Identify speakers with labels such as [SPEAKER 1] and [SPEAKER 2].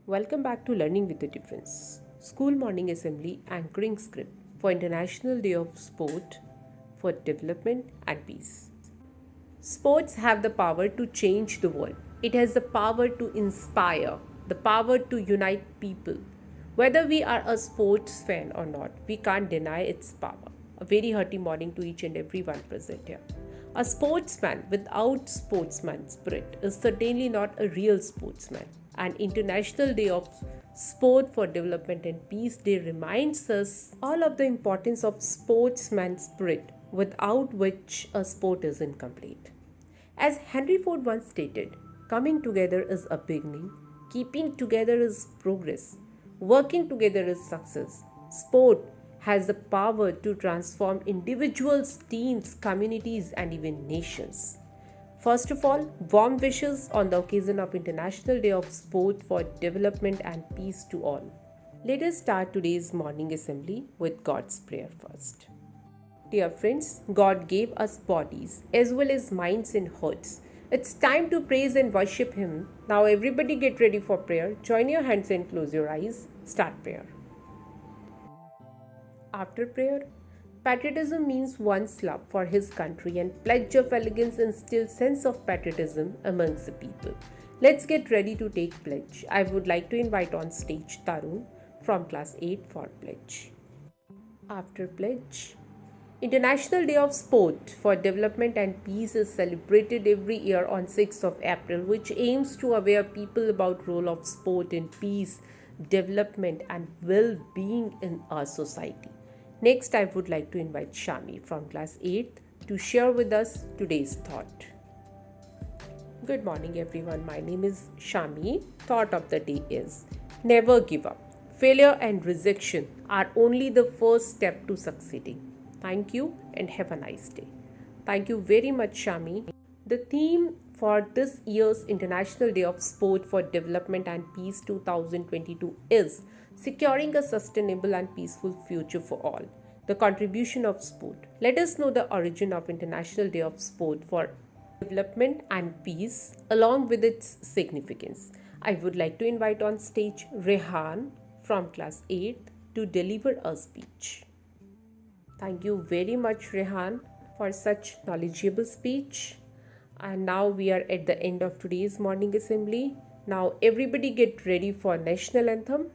[SPEAKER 1] Welcome back to Learning with a Difference. School Morning Assembly Anchoring Script for International Day of Sport for Development and Peace. Sports have the power to change the world. It has the power to inspire, the power to unite people. Whether we are a sports fan or not, we can't deny its power. A very hearty morning to each and every one present here. A sportsman without sportsman spirit is certainly not a real sportsman. An International Day of Sport for Development and Peace Day reminds us all of the importance of sportsman spirit, without which a sport is incomplete. As Henry Ford once stated, coming together is a beginning, keeping together is progress, working together is success. Sport has the power to transform individuals, teams, communities, and even nations. First of all, warm wishes on the occasion of International Day of Sport for Development and Peace to all. Let us start today's morning assembly with God's prayer first. Dear friends, God gave us bodies as well as minds and hearts. It's time to praise and worship Him. Now, everybody get ready for prayer. Join your hands and close your eyes. Start prayer. After prayer, patriotism means one's love for his country, and pledge of allegiance instills sense of patriotism amongst the people. Let's get ready to take pledge. I would like to invite on stage Tarun from class 8 for pledge. After pledge, International Day of Sport for Development and Peace is celebrated every year on 6th of April, which aims to aware people about role of sport in peace, development and well-being in our society. Next, I would like to invite Shami from class 8 to share with us today's thought. Good morning everyone, my name is Shami. Thought of the day is never give up. Failure and rejection are only the first step to succeeding. Thank you and have a nice day. Thank you very much, Shami. The theme for this year's International Day of Sport for Development and Peace 2022 is Securing a Sustainable and Peaceful Future for All. The contribution of sport. Let us know the origin of International Day of Sport for Development and Peace along with its significance. I would like to invite on stage Rehan from class 8 to deliver a speech. Thank you very much, Rehan, for such knowledgeable speech. And now we are at the end of today's morning assembly. Now everybody get ready for national anthem.